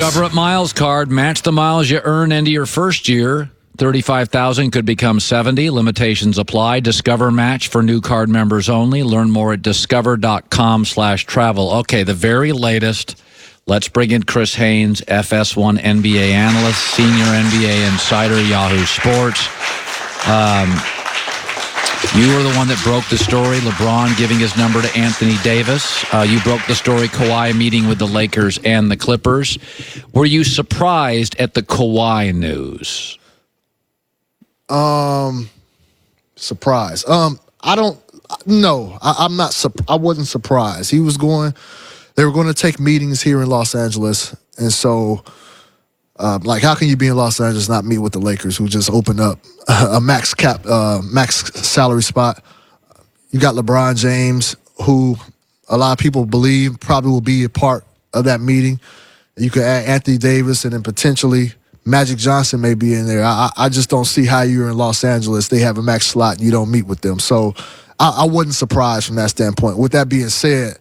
Government Miles card. Match the miles you earn into your first year. 35,000 could become 70. Limitations apply. Discover match for new card members only. Learn more at discover.com/travel. Okay, the very latest. Let's bring in Chris Haynes, FS1 NBA analyst, senior NBA insider, Yahoo Sports. You were the one that broke the story, LeBron giving his number to Anthony Davis. You broke the story, Kawhi meeting with the Lakers and the Clippers. Were you surprised at the Kawhi news? Surprised. I'm not. I wasn't surprised. They were going to take meetings here in Los Angeles. And so, how can you be in Los Angeles and not meet with the Lakers, who just opened up a max salary spot? You got LeBron James, who a lot of people believe probably will be a part of that meeting. You could add Anthony Davis, and then potentially Magic Johnson may be in there. I just don't see how you're in Los Angeles. They have a max slot and you don't meet with them. So I wasn't surprised from that standpoint. With that being said,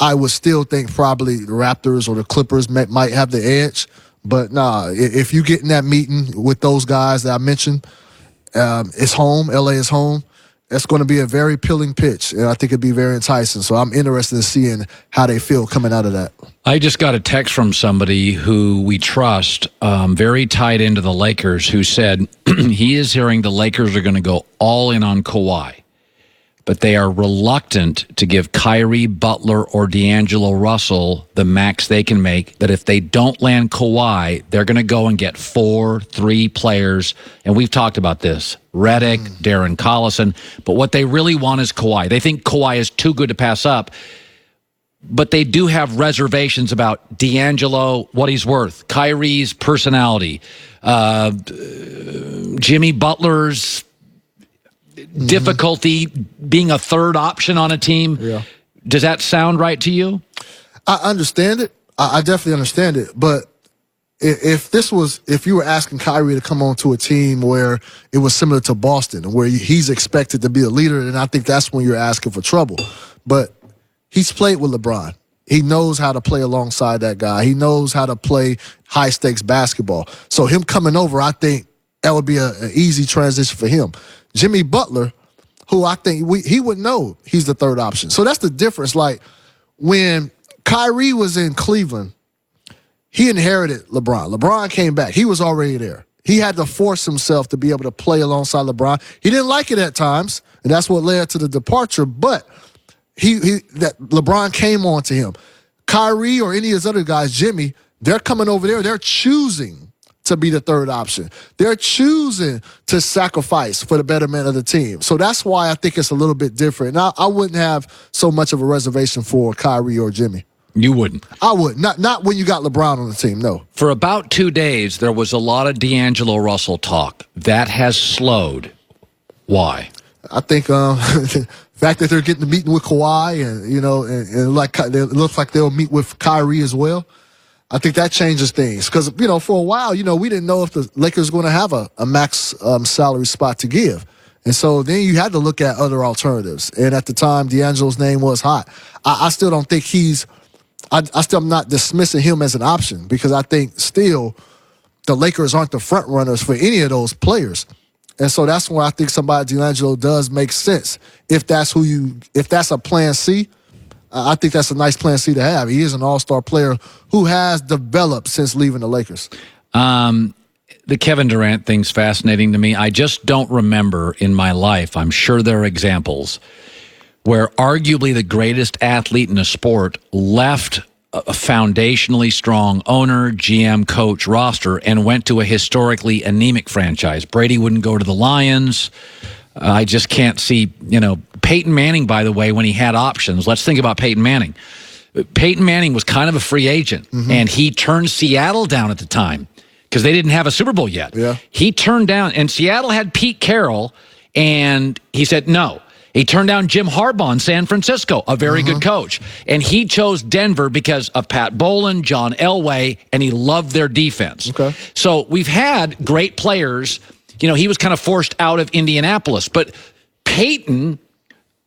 I would still think probably the Raptors or the Clippers might have the edge. But nah, if you get in that meeting with those guys that I mentioned, it's home. LA is home. It's going to be a very appealing pitch, and I think it'd be very enticing. So I'm interested in seeing how they feel coming out of that. I just got a text from somebody who we trust, very tied into the Lakers, who said he is hearing the Lakers are going to go all in on Kawhi, but they are reluctant to give Kyrie, Butler, or D'Angelo Russell the max they can make, that if they don't land Kawhi, they're going to go and get 3 players. And we've talked about this, Redick, Darren Collison. But what they really want is Kawhi. They think Kawhi is too good to pass up. But they do have reservations about D'Angelo, what he's worth, Kyrie's personality, Jimmy Butler's difficulty being a third option on a team. Yeah. Does that sound right to you? I understand it. I definitely understand it. But if you were asking Kyrie to come on to a team where it was similar to Boston, where he's expected to be a leader, then I think that's when you're asking for trouble. But he's played with LeBron. He knows how to play alongside that guy. He knows how to play high-stakes basketball. So him coming over, I think that would be an easy transition for him. Jimmy Butler, who I think he would know he's the third option. So that's the difference. Like, when Kyrie was in Cleveland, he inherited LeBron. LeBron came back. He was already there. He had to force himself to be able to play alongside LeBron. He didn't like it at times, and that's what led to the departure, but that LeBron came on to him. Kyrie or any of his other guys, Jimmy, they're coming over there. They're choosing to be the third option. They're choosing to sacrifice for the betterment of the team. So that's why I think it's a little bit different. Now, I wouldn't have so much of a reservation for Kyrie or Jimmy. You wouldn't? I would. Not when you got LeBron on the team, no. For about 2 days, there was a lot of D'Angelo Russell talk. That has slowed. Why? I think the fact that they're getting the meeting with Kawhi and it looks like they'll meet with Kyrie as well. I think that changes things because, for a while, we didn't know if the Lakers were going to have a max salary spot to give. And so then you had to look at other alternatives. And at the time, D'Angelo's name was hot. I still don't think I still am not dismissing him as an option because I think still the Lakers aren't the front runners for any of those players. And so that's why I think somebody D'Angelo does make sense. If that's a plan C, I think that's a nice plan C to have. He is an all-star player who has developed since leaving the Lakers. The Kevin Durant thing's fascinating to me. I just don't remember in my life, I'm sure there are examples, where arguably the greatest athlete in a sport left a foundationally strong owner, GM, coach, roster, and went to a historically anemic franchise. Brady wouldn't go to the Lions. I just can't see, Peyton Manning, by the way, when he had options. Let's think about Peyton Manning. Peyton Manning was kind of a free agent, and he turned Seattle down at the time because they didn't have a Super Bowl yet. Yeah. He turned down, and Seattle had Pete Carroll, and he said no. He turned down Jim Harbaugh in San Francisco, a very good coach. And he chose Denver because of Pat Bowlen, John Elway, and he loved their defense. Okay. So we've had great players. He was kind of forced out of Indianapolis. But Peyton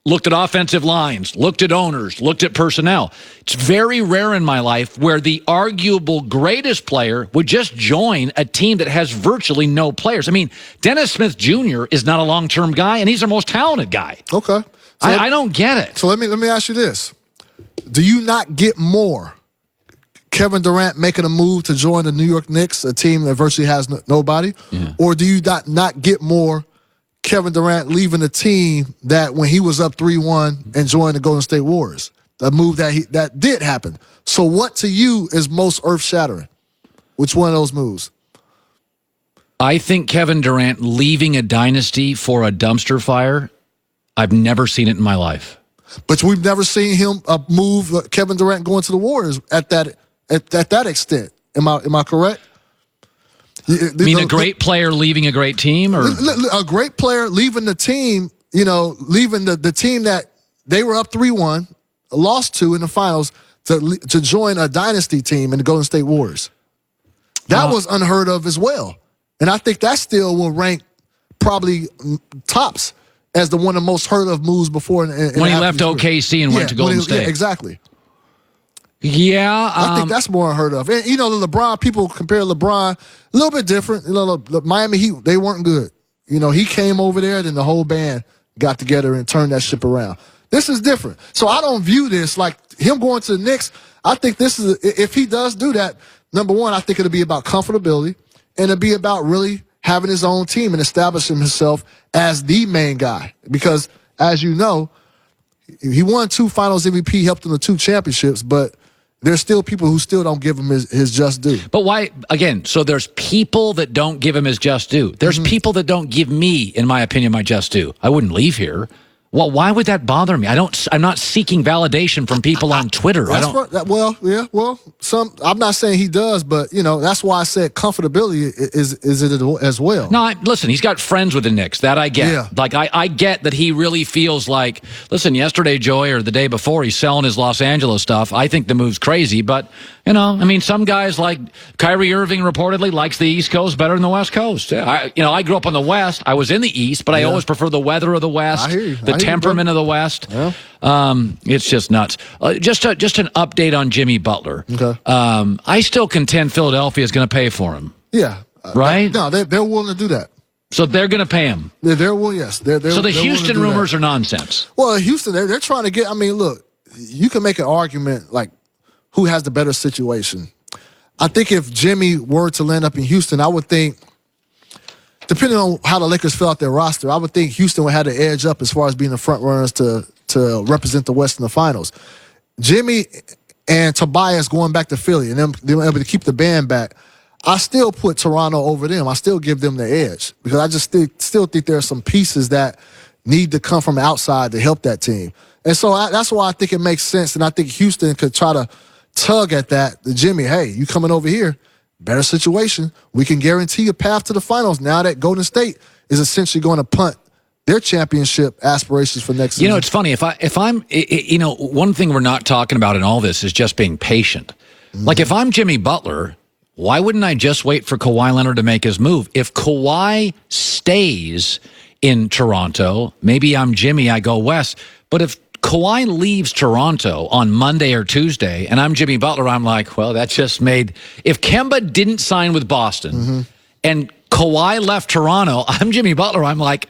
looked at offensive lines, looked at owners, looked at personnel. It's very rare in my life where the arguable greatest player would just join a team that has virtually no players. I mean, Dennis Smith Jr. is not a long-term guy, and he's our most talented guy. Okay. So I don't get it. So let me ask you this. Do you not get more Kevin Durant making a move to join the New York Knicks, a team that virtually has nobody? Yeah. Or do you not get more Kevin Durant leaving the team that when he was up 3-1 and joined the Golden State Warriors? The move that did happen. So what to you is most earth-shattering? Which one of those moves? I think Kevin Durant leaving a dynasty for a dumpster fire, I've never seen it in my life. But we've never seen him move Kevin Durant going to the Warriors at that extent. Am I correct? You mean a great player leaving a great team, or a great player leaving the team? Leaving the team that they were up 3-1, lost to in the finals to join a dynasty team in the Golden State Warriors. That was unheard of as well, and I think that still will rank probably tops as the one of the most heard of moves before. When he left OKC and went to Golden State. Yeah, exactly. Yeah. I think that's more unheard of. And, the LeBron, people compare LeBron a little bit different. The Miami Heat, they weren't good. He came over there, then the whole band got together and turned that ship around. This is different. So I don't view this like him going to the Knicks. I think this is, if he does do that, number one, I think it'll be about comfortability, and it'll be about really having his own team and establishing himself as the main guy. Because, as you know, he won 2 Finals MVP, helped him to 2 championships, but there's still people who still don't give him his just due. But why, again, so there's people that don't give him his just due. There's people that don't give me, in my opinion, my just due. I wouldn't leave here. Well, why would that bother me? I'm not seeking validation from people on Twitter. I'm not saying he does, but that's why I said comfortability is it as well. No, listen, he's got friends with the Knicks. That I get. Yeah. Like I get that he really feels like, listen, yesterday, Joy, or the day before, he's selling his Los Angeles stuff. I think the move's crazy, but some guys like Kyrie Irving reportedly likes the East Coast better than the West Coast. I grew up on the West. I was in the East, but I always prefer the weather of the West. I hear you. The temperament of the West. Yeah. It's just nuts. Just an update on Jimmy Butler. Okay. I still contend Philadelphia is going to pay for him. Yeah. Right? No, they're willing to do that. So they're going to pay him. They're willing, yes. So the Houston rumors are nonsense. Well, Houston, they're trying to get, look, you can make an argument like who has the better situation. I think if Jimmy were to land up in Houston, I would think, depending on how the Lakers fill out their roster, I would think Houston would have the edge up as far as being the front runners to represent the West in the finals. Jimmy and Tobias going back to Philly and them able to keep the band back, I still put Toronto over them. I still give them the edge because I just still think there are some pieces that need to come from outside to help that team. And so that's why I think it makes sense, and I think Houston could try to tug at that. The Jimmy, hey, you coming over here, better situation. We can guarantee a path to the finals now that Golden State is essentially going to punt their championship aspirations for next season. It's funny. If I'm one thing we're not talking about in all this is just being patient. Like if I'm Jimmy Butler, why wouldn't I just wait for Kawhi Leonard to make his move? If Kawhi stays in Toronto, maybe I'm Jimmy, I go west. But if Kawhi leaves Toronto on Monday or Tuesday, and I'm Jimmy Butler, I'm like, well, that just made... If Kemba didn't sign with Boston and Kawhi left Toronto, I'm Jimmy Butler, I'm like,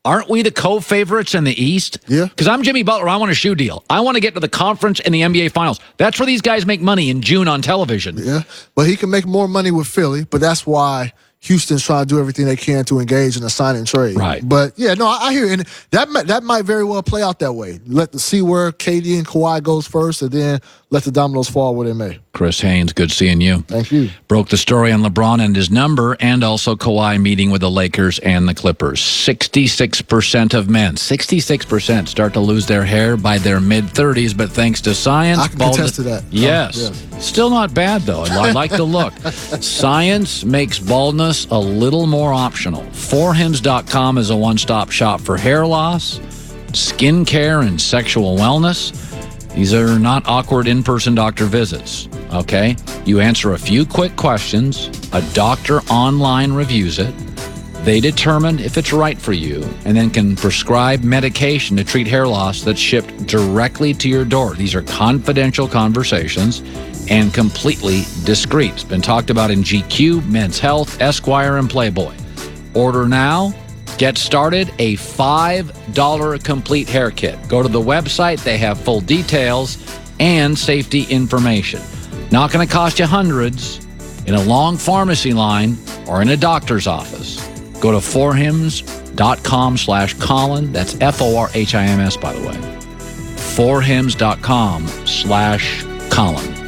aren't we the co-favorites in the East? Yeah. Because I'm Jimmy Butler, I want a shoe deal. I want to get to the conference and the NBA Finals. That's where these guys make money in June on television. Yeah, but he can make more money with Philly, but that's why Houston's trying to do everything they can to engage in a sign and trade. Right. But yeah, no, I hear you. And that might very well play out that way. See where KD and Kawhi goes first, and then let the dominoes fall where they may. Chris Haynes, good seeing you. Thank you. Broke the story on LeBron and his number, and also Kawhi meeting with the Lakers and the Clippers. 66% of men, 66% start to lose their hair by their mid-30s, but thanks to science... I can contest to that. Yes. Still not bad, though. I like the look. Science makes baldness a little more optional. Forhims.com is a one-stop shop for hair loss, skin care, and sexual wellness. These are not awkward in-person doctor visits, okay? You answer a few quick questions, a doctor online reviews it, They determine if it's right for you and then can prescribe medication to treat hair loss that's shipped directly to your door. These are confidential conversations and completely discreet. It's been talked about in GQ, Men's Health, Esquire, and Playboy. Order now. Get started. A $5 complete hair kit. Go to the website. They have full details and safety information. Not going to cost you hundreds in a long pharmacy line or in a doctor's office. Go to forhims.com/Colin. That's FORHIMS, by the way. forhims.com/Colin.